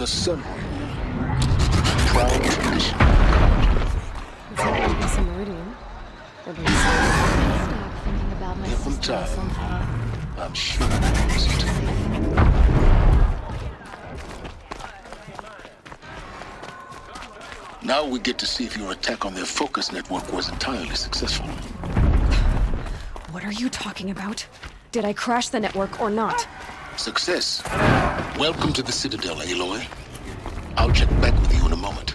The sun proud tradition. It's not like this meridian. Stop thinking about my Every sister or time. something. I'm sure it isn't. Now we get to see if your attack on their focus network was entirely successful. What are you talking about? Did I crash the network or not? Success. Welcome to the Citadel, Aloy. I'll check back with you in a moment.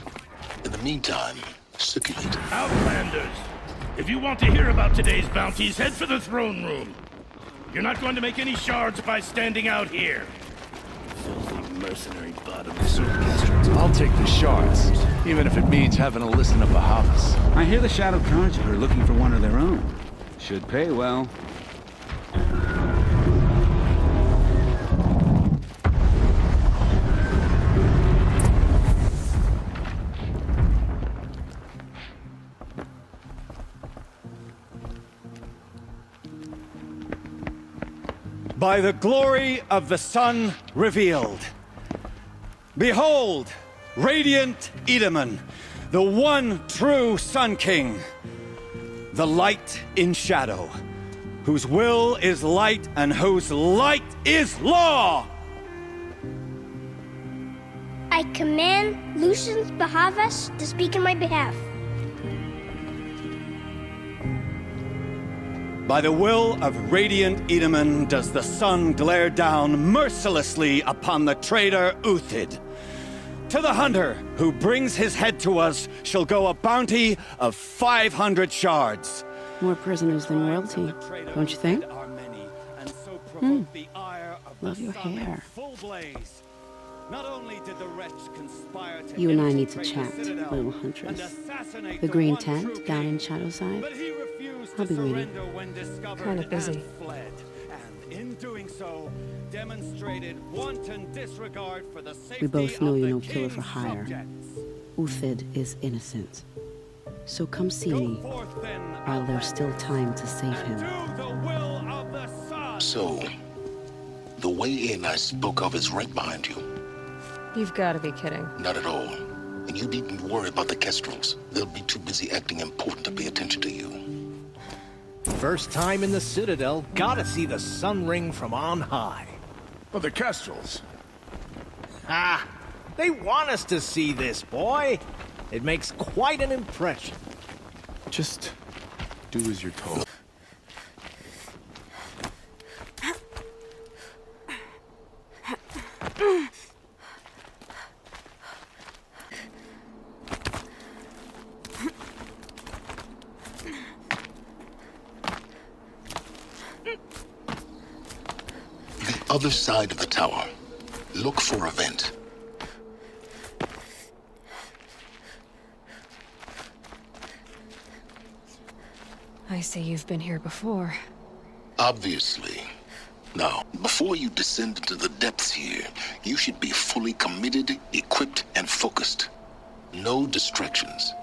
In the meantime, circulate. Outlanders! If you want to hear about today's bounties, head for the throne room. You're not going to make any shards by standing out here. Filthy mercenary bottoms. I'll take the shards, even if it means having to listen to Bahavas. I hear the Shadow Conjurer looking for one of their own. Should pay well. By the glory of the sun revealed. Behold, radiant Edaman, the one true Sun King, the light in shadow, whose will is light and whose light is law! I command Lucius Bahavas to speak in my behalf. By the will of radiant Edaman does the sun glare down mercilessly upon the traitor Uthid. To the hunter who brings his head to us shall go a bounty of 500 shards. More prisoners than royalty, don't you think? Love your hair. You and I need to chat, little huntress. The green tent down in Shadowside. I'll be waiting. Kind of busy. In doing so, demonstrated wanton disregard for the safety We both know of you're the no killer king's for hire. subjects. Uthid is innocent. So come see Go me forth then, while there's still time to save him. do the will of the sun. So, the way in I spoke of is right behind you. You've got to be kidding. Not at all. And you needn't worry about the Kestrels. They'll be too busy acting important to pay attention to you. First time in the Citadel, gotta see the sun ring from on high. But the Kestrels. Ah, they want us to see this, boy. It makes quite an impression. Just do as you're told. The other side of the tower. Look for a vent. I see you've been here before. Obviously. Now, before you descend into the depths here, you should be fully committed, equipped, and focused. No distractions.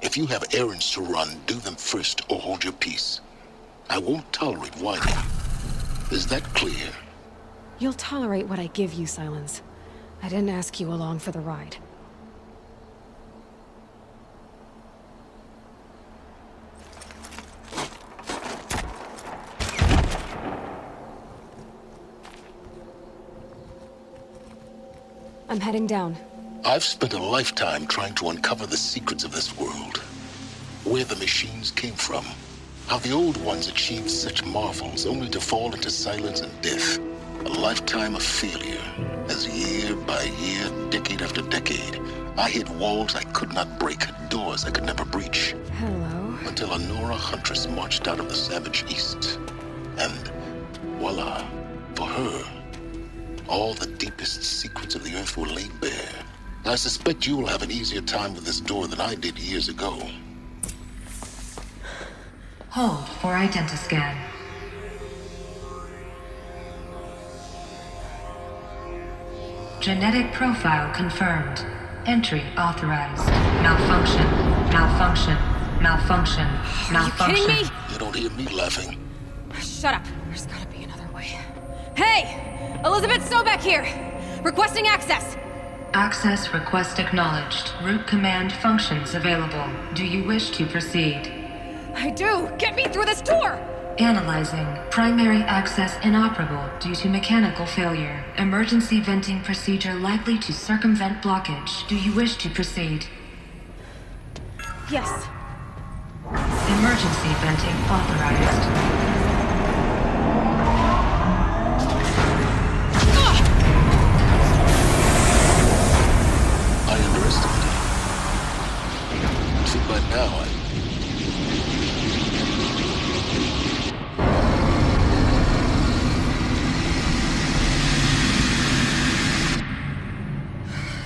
If you have errands to run, do them first or hold your peace. I won't tolerate whining. Is that clear? You'll tolerate what I give you, Silence. I didn't ask you along for the ride. I'm heading down. I've spent a lifetime trying to uncover the secrets of this world. Where the machines came from. How the old ones achieved such marvels only to fall into silence and death. A lifetime of failure, as year by year, decade after decade, I hit walls I could not break, doors I could never breach. Hello. Until a Nora huntress marched out of the savage east. And voila, for her, all the deepest secrets of the earth were laid bare. I suspect you will have an easier time with this door than I did years ago. Hold for identiscan. Genetic profile confirmed. Entry authorized. Malfunction. Malfunction. Malfunction. Malfunction. Are you kidding me? You don't hear me laughing. Shut up. There's gotta be another way. Hey! Elizabeth Sobeck here! Requesting access! Access request acknowledged. Root command functions available. Do you wish to proceed? I do! Get me through this door! Analyzing. Primary access inoperable due to mechanical failure. Emergency venting procedure likely to circumvent blockage. Do you wish to proceed? Yes. Emergency venting authorized. I underestimated you. See, by now,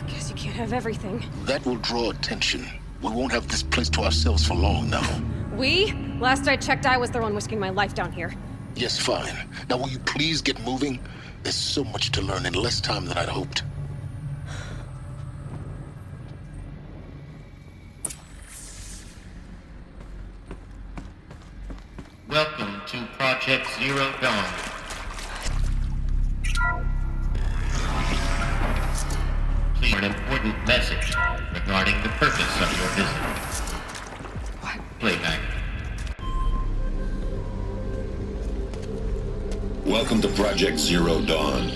Guess you can't have everything. that will draw attention. We won't have this place to ourselves for long now. We? Last I checked, I was the one risking my life down here. Yes, fine. Now will you please get moving? There's so much to learn in less time than I'd hoped. Welcome to Project Zero Dawn. Please, an important message regarding the purpose of your visit. What? Playback. Welcome to Project Zero Dawn.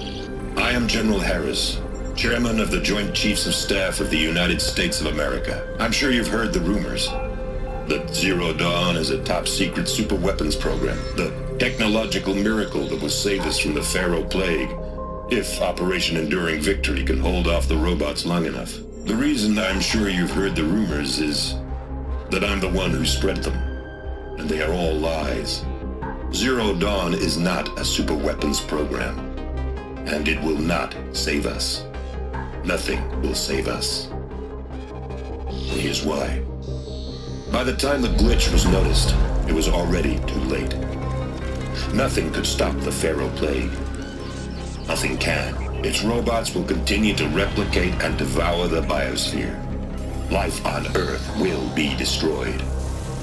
I am General Harris, Chairman of the Joint Chiefs of Staff of the United States of America. I'm sure you've heard the rumors that Zero Dawn is a top-secret superweapons program, the technological miracle that will save us from the Pharaoh Plague, if Operation Enduring Victory can hold off the robots long enough. The reason I'm sure you've heard the rumors is that I'm the one who spread them, and they are all lies. Zero Dawn is not a superweapons program, and it will not save us. Nothing will save us. Here's why. By the time the glitch was noticed, it was already too late. Nothing could stop the Pharaoh Plague. Nothing can. Its robots will continue to replicate and devour the biosphere. Life on Earth will be destroyed.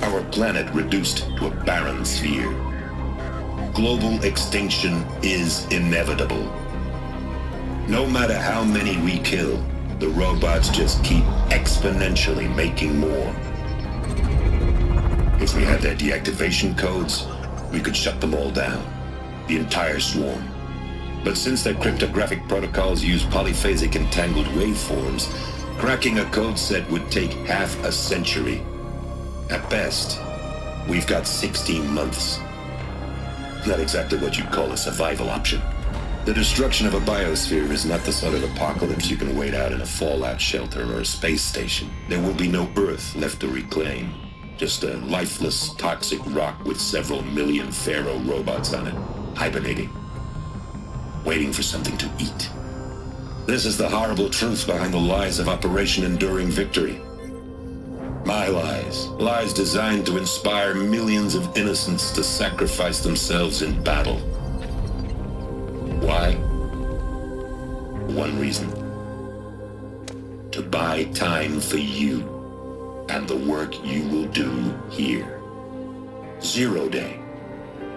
Our planet reduced to a barren sphere. Global extinction is inevitable. No matter how many we kill, the robots just keep exponentially making more. If we had their deactivation codes, we could shut them all down, the entire swarm. But since their cryptographic protocols use polyphasic entangled waveforms, cracking a code set would take half a century. At best, we've got 16 months. Not exactly what you'd call a survival option. The destruction of a biosphere is not the sort of apocalypse you can wait out in a fallout shelter or a space station. There will be no Earth left to reclaim. Just a lifeless, toxic rock with several million Pharaoh robots on it, hibernating, waiting for something to eat. This is the horrible truth behind the lies of Operation Enduring Victory. My lies. Lies designed to inspire millions of innocents to sacrifice themselves in battle. Why? One reason. To buy time for you and the work you will do here. Zero Day,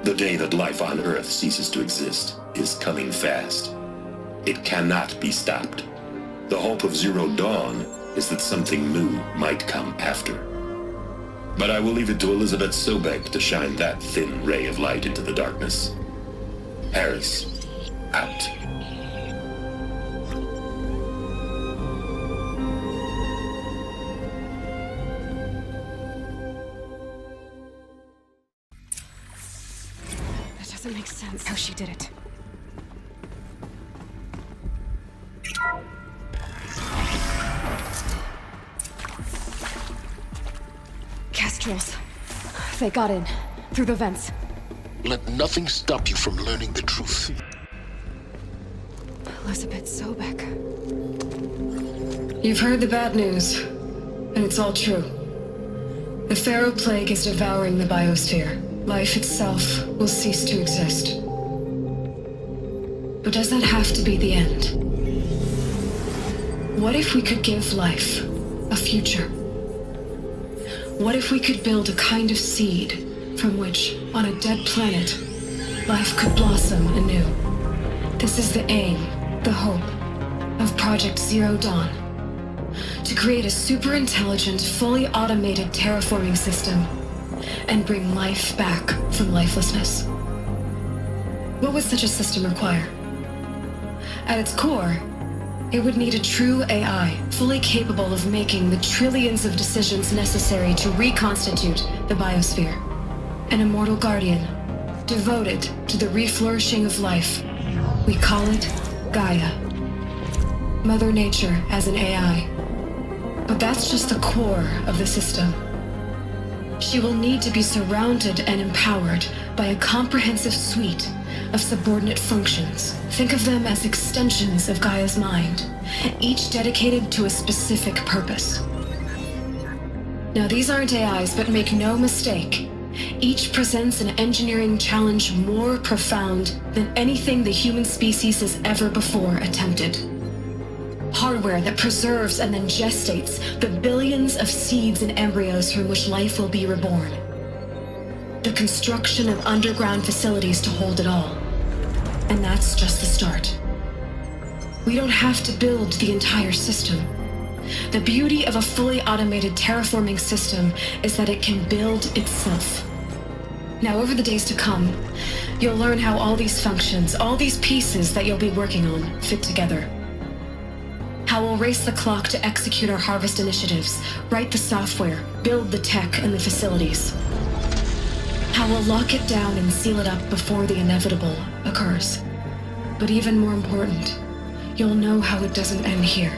the day that life on Earth ceases to exist, is coming fast. It cannot be stopped. The hope of Zero Dawn is that something new might come after. But I will leave it to Elizabeth Sobek to shine that thin ray of light into the darkness. Harris, out. That doesn't make sense how she did it. Kestrels. They got in. Through the vents. Let nothing stop you from learning the truth. Elizabeth Sobek. You've heard the bad news, and it's all true. The Pharaoh Plague is devouring the biosphere. Life itself will cease to exist. But does that have to be the end? What if we could give life a future? What if we could build a kind of seed from which, on a dead planet, life could blossom anew? This is the aim, the hope of Project Zero Dawn. To create a super-intelligent, fully automated terraforming system and bring life back from lifelessness. What would such a system require? At its core, it would need a true AI, fully capable of making the trillions of decisions necessary to reconstitute the biosphere. An immortal guardian, devoted to the reflourishing of life. We call it Gaia. Mother Nature as an AI. But that's just the core of the system. She will need to be surrounded and empowered by a comprehensive suite of subordinate functions. Think of them as extensions of Gaia's mind, each dedicated to a specific purpose. Now, these aren't AIs, but make no mistake, each presents an engineering challenge more profound than anything the human species has ever before attempted. Hardware that preserves and then gestates the billions of seeds and embryos from which life will be reborn. The construction of underground facilities to hold it all. And that's just the start. We don't have to build the entire system. The beauty of a fully automated terraforming system is that it can build itself. Now, over the days to come, you'll learn how all these functions, all these pieces that you'll be working on, fit together. How we'll race the clock to execute our harvest initiatives, write the software, build the tech and the facilities. How we'll lock it down and seal it up before the inevitable occurs. But even more important, you'll know how it doesn't end here.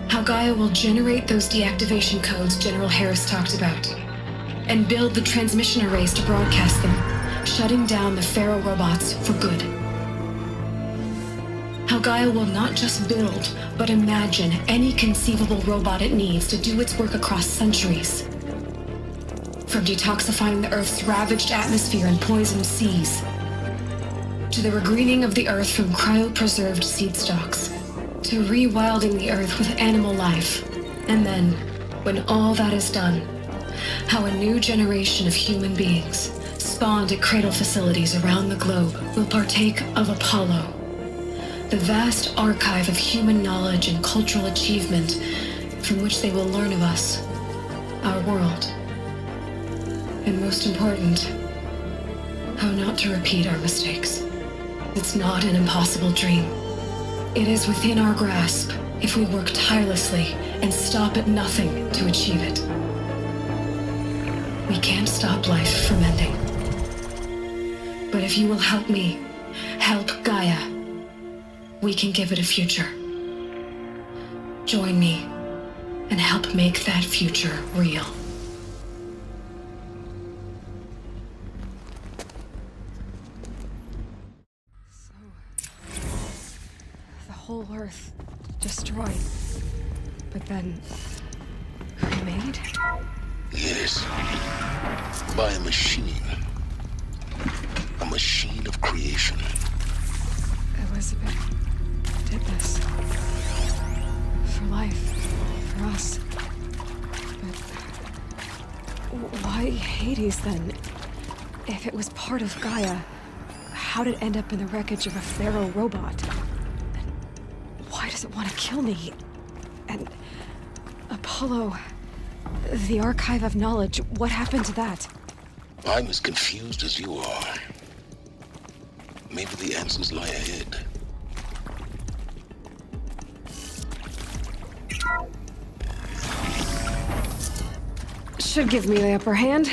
How Gaia will generate those deactivation codes General Harris talked about, and build the transmission arrays to broadcast them, shutting down the Pharaoh robots for good. How Gaia will not just build, but imagine any conceivable robot it needs to do its work across centuries. From detoxifying the Earth's ravaged atmosphere and poisoned seas, to the regreening of the Earth from cryopreserved seed stalks, to rewilding the Earth with animal life. And then, when all that is done, how a new generation of human beings, spawned at cradle facilities around the globe, will partake of Apollo, the vast archive of human knowledge and cultural achievement from which they will learn of us, our world. And most important, how not to repeat our mistakes. It's not an impossible dream. It is within our grasp if we work tirelessly and stop at nothing to achieve it. We can't stop life from ending. But if you will help me, help Gaia, we can give it a future. Join me and help make that future real. The whole Earth destroyed, but then remade? Yes. By a machine. A machine of creation. Elizabeth did this. For life. For us. But why Hades then? If it was part of Gaia, how did it end up in the wreckage of a Pharaoh robot? And why does it want to kill me? And Apollo, the archive of knowledge, what happened to that? I'm as confused as you are. Maybe the answers lie ahead. Should give me the upper hand.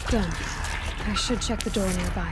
Done. I should check the door nearby.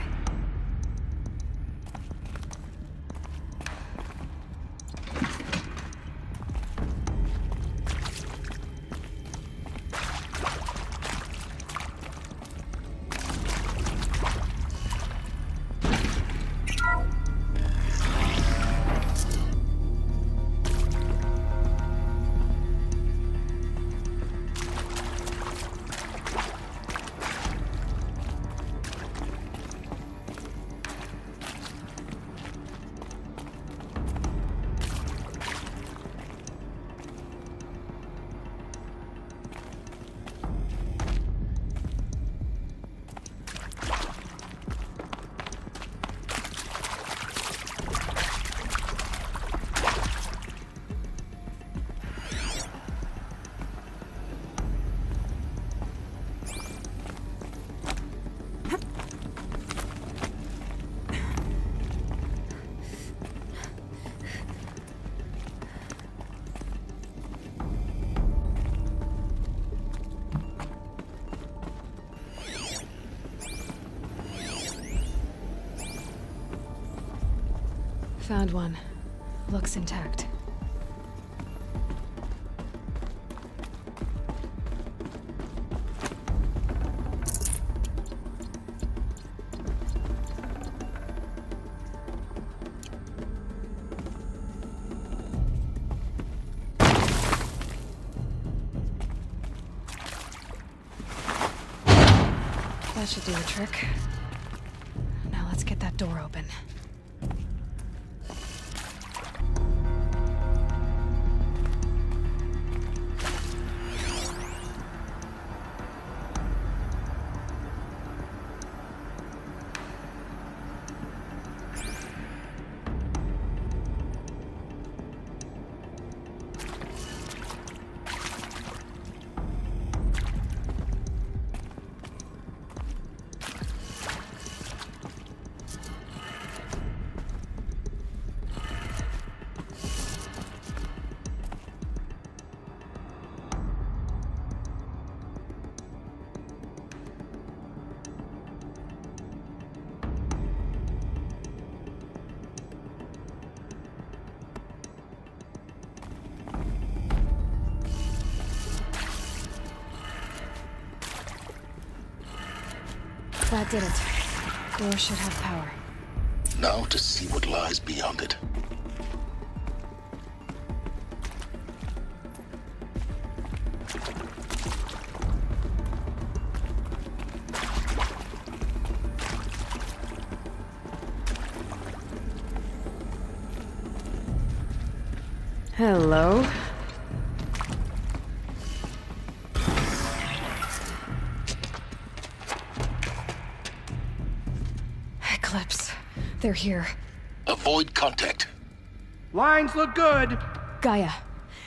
Found one. Looks intact. That should do the trick. Now let's get that door open. That did it. Door should have power. Now to see what lies beyond it. Hello. Eclipse. They're here. Avoid contact. Lines look good. Gaia.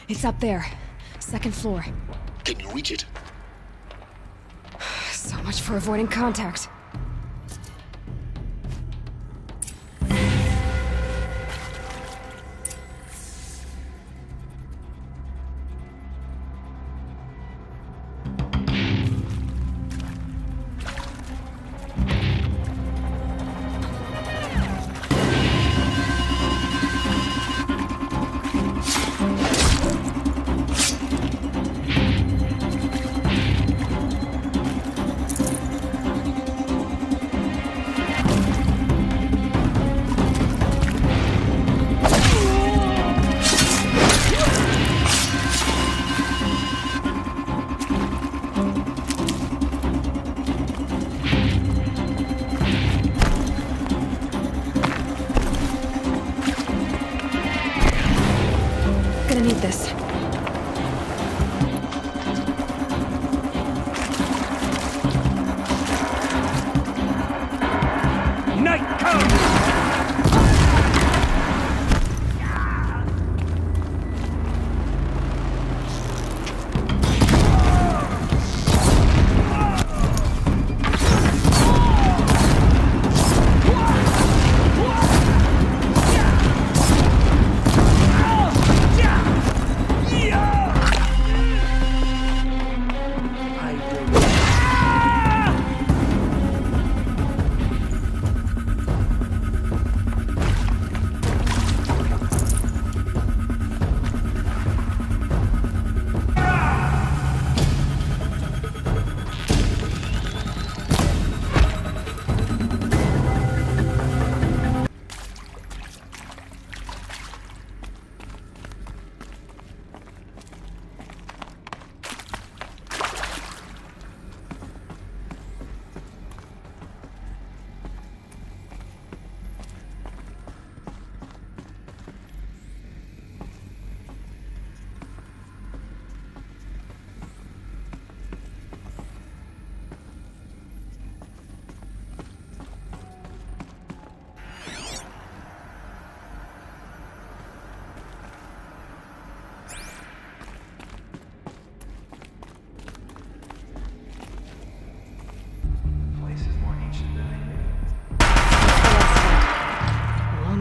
It's up there. Second floor. Can you reach it? So much for avoiding contact. Gonna need this. Night comes!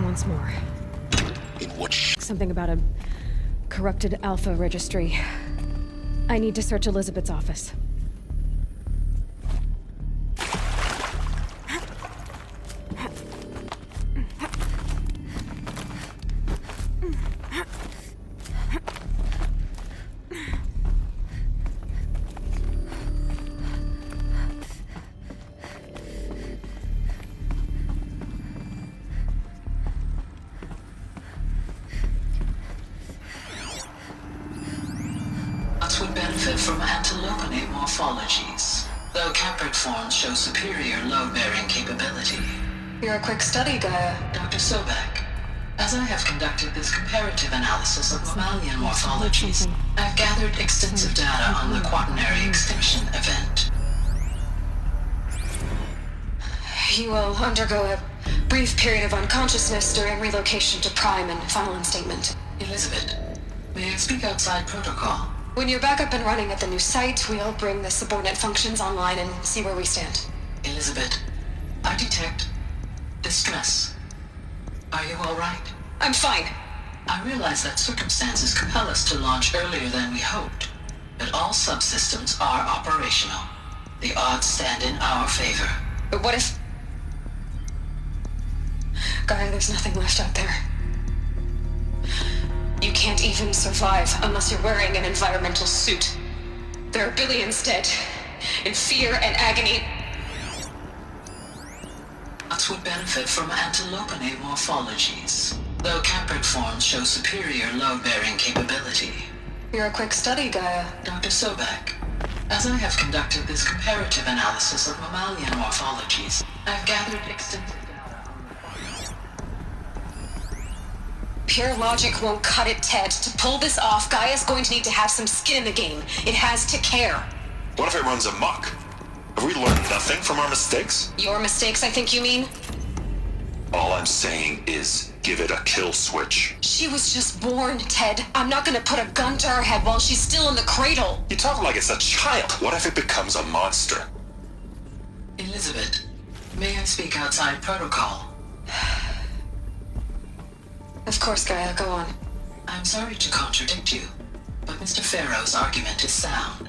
Once more. In what Something about a corrupted Alpha registry. I need to search Elizabeth's office. benefit from antilopinate morphologies, though caprid forms show superior load-bearing capability. You're a quick study, Gaia. Dr. Sobek, as I have conducted this comparative analysis of mammalian morphologies, I've gathered extensive data on the quaternary extinction event. You will undergo a brief period of unconsciousness during relocation to Prime and final instatement. Elizabeth, may I speak outside protocol? When you're back up and running at the new site, we'll bring the subordinate functions online and see where we stand. Elizabeth, I detect distress. Are you all right? I'm fine. I realize that circumstances compel us to launch earlier than we hoped, but all subsystems are operational. The odds stand in our favor. But what if... Gaia, there's nothing left out there. You can't even survive unless you're wearing an environmental suit. There are billions dead, in fear and agony. Bots would benefit from antilopinate morphologies, though caprid forms show superior load-bearing capability. You're a quick study, Gaia. Dr. Sobek, as I have conducted this comparative analysis of mammalian morphologies, I've gathered extensive data. Pure logic won't cut it, Ted. To pull this off, Gaia's going to need to have some skin in the game. It has to care. What if it runs amok? Have we learned nothing from our mistakes? Your mistakes, I think you mean? All I'm saying is, give it a kill switch. She was just born, Ted. I'm not gonna put a gun to her head while she's still in the cradle. You talk like it's a child. What if it becomes a monster? Elizabeth, may I speak outside protocol? Of course, Gaia, go on. I'm sorry to contradict you, but Mr. Farrow's argument is sound.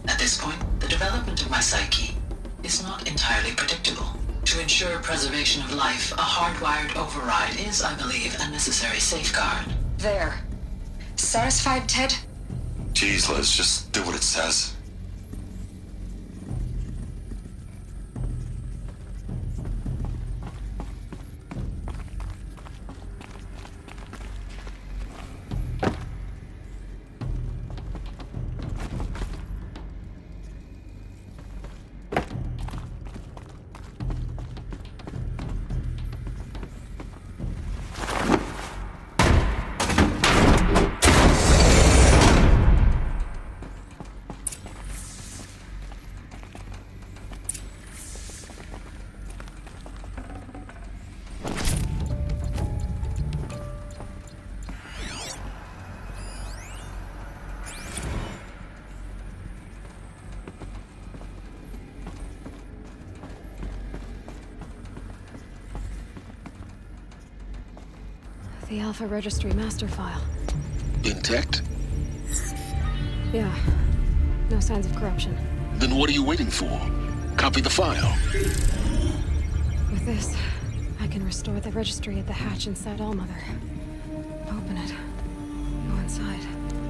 At this point, the development of my psyche is not entirely predictable. To ensure preservation of life, a hardwired override is, I believe, a necessary safeguard. There. Satisfied, Ted? Jeez, Liz, just do what it says. The Alpha Registry master file. Intact? Yeah. No signs of corruption. Then what are you waiting for? Copy the file. With this, I can restore the registry at the hatch inside Allmother. Open it. Go inside.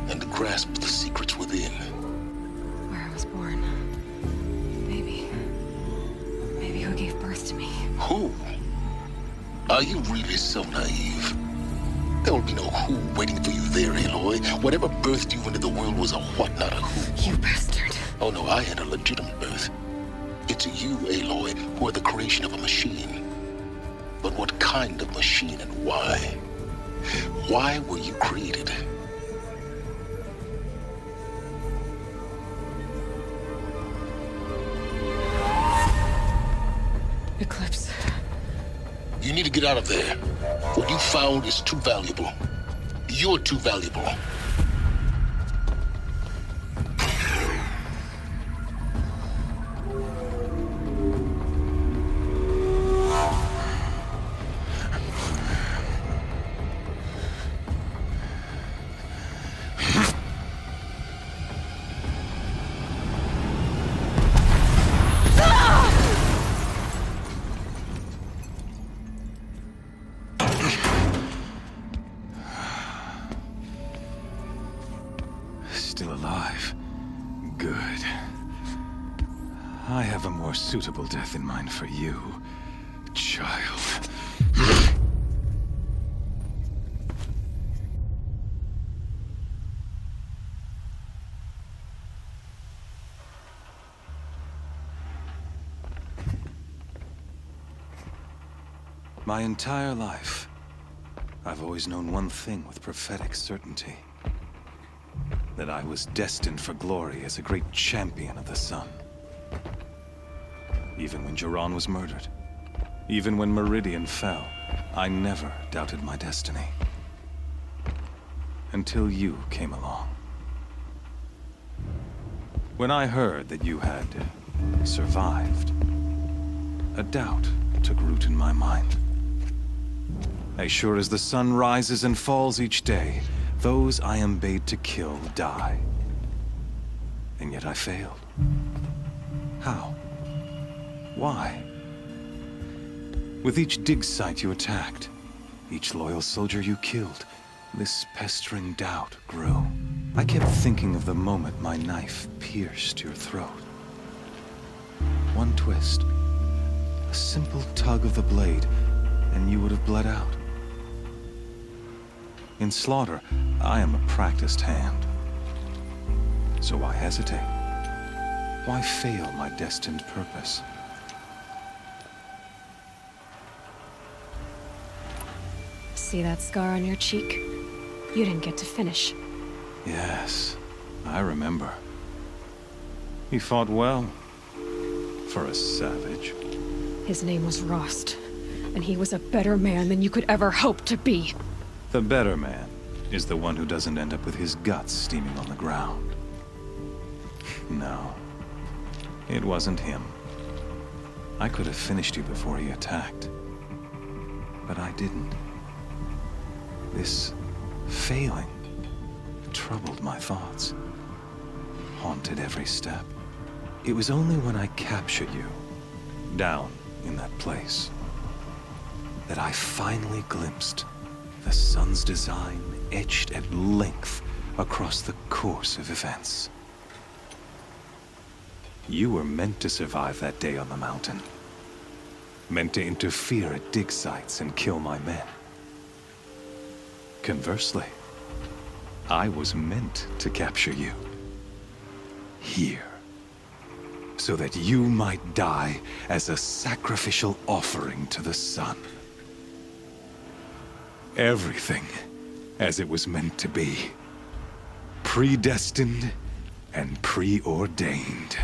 And grasp the secrets within. Where I was born. Maybe who gave birth to me. Who? Are you really so naive? There will be no who waiting for you there, Aloy. Whatever birthed you into the world was a what, not a who. You bastard. Oh no, I had a legitimate birth. It's you, Aloy, who are the creation of a machine. But what kind of machine and why? Why were you created? Eclipse. You need to get out of there. What you found is too valuable. You're too valuable. Still alive. Good. I have a more suitable death in mind for you, child. My entire life, I've always known one thing with prophetic certainty. That I was destined for glory as a great champion of the sun. Even when Jiran was murdered, even when Meridian fell, I never doubted my destiny. Until you came along. When I heard that you had survived, a doubt took root in my mind. As sure as the sun rises and falls each day, those I am bade to kill die. And yet I failed. How? Why? With each dig site you attacked, each loyal soldier you killed, this pestering doubt grew. I kept thinking of the moment my knife pierced your throat. One twist, a simple tug of the blade, and you would have bled out. In slaughter, I am a practiced hand. So why hesitate? Why fail my destined purpose? See that scar on your cheek? You didn't get to finish. Yes, I remember. He fought well. For a savage. His name was Rost, and he was a better man than you could ever hope to be. The better man is the one who doesn't end up with his guts steaming on the ground. No, it wasn't him. I could have finished you before he attacked. But I didn't. This failing troubled my thoughts, haunted every step. It was only when I captured you, down in that place, that I finally glimpsed the sun's design etched at length across the course of events. You were meant to survive that day on the mountain. Meant to interfere at dig sites and kill my men. Conversely, I was meant to capture you. Here. So that you might die as a sacrificial offering to the sun. Everything as it was meant to be. Predestined and preordained.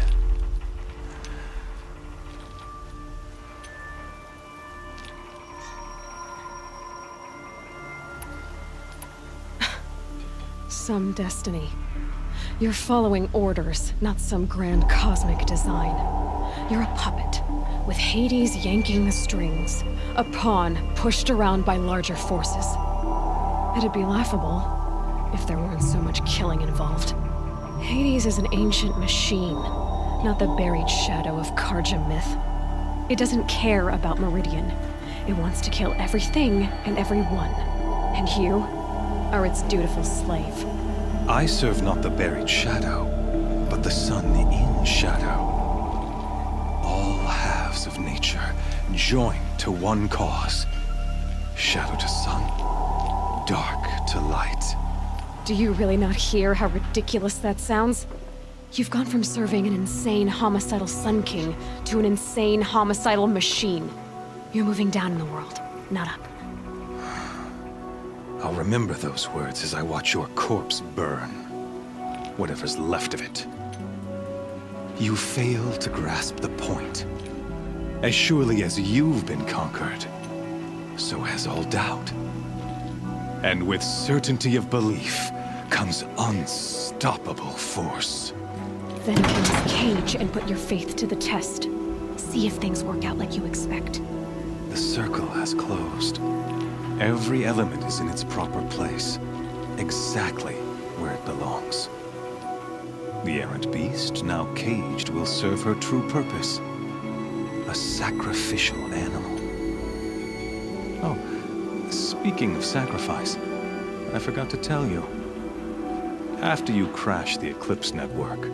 Some destiny. You're following orders, not some grand cosmic design. You're a puppet, with Hades yanking the strings, a pawn pushed around by larger forces. It'd be laughable if there weren't so much killing involved. Hades is an ancient machine, not the buried shadow of Karja myth. It doesn't care about Meridian. It wants to kill everything and everyone. And you are its dutiful slave. I serve not the buried shadow, but the sun in shadow. All halves of nature joined to one cause. Shadow to sun, dark to light. Do you really not hear how ridiculous that sounds? You've gone from serving an insane homicidal Sun King to an insane homicidal machine. You're moving down in the world, not up. I'll remember those words as I watch your corpse burn. Whatever's left of it. You fail to grasp the point. As surely as you've been conquered, so has all doubt. And with certainty of belief comes unstoppable force. Then enter this cage and put your faith to the test. See if things work out like you expect. The circle has closed. Every element is in its proper place, exactly where it belongs. The errant beast, now caged, will serve her true purpose. A sacrificial animal. Oh, speaking of sacrifice, I forgot to tell you. After you crashed the Eclipse network,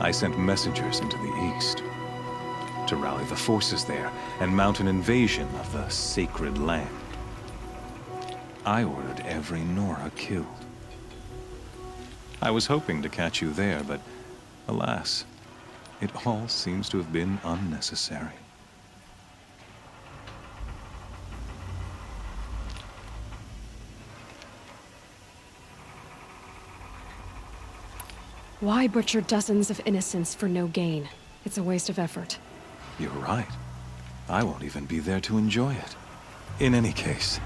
I sent messengers into the east to rally the forces there and mount an invasion of the sacred land. I ordered every Nora killed. I was hoping to catch you there, but alas, it all seems to have been unnecessary. Why butcher dozens of innocents for no gain? It's a waste of effort. You're right. I won't even be there to enjoy it. In any case,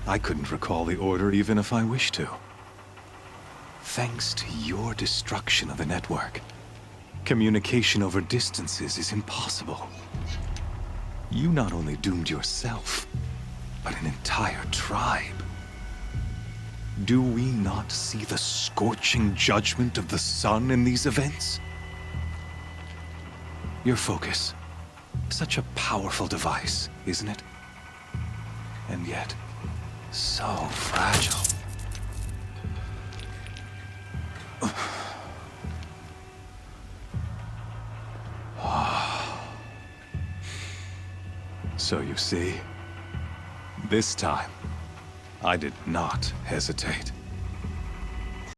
I couldn't recall the order even if I wished to. Thanks to your destruction of the network, communication over distances is impossible. You not only doomed yourself, but an entire tribe. Do we not see the scorching judgment of the sun in these events? Your focus. Such a powerful device, isn't it? And yet, so fragile. So you see, this time, I did not hesitate.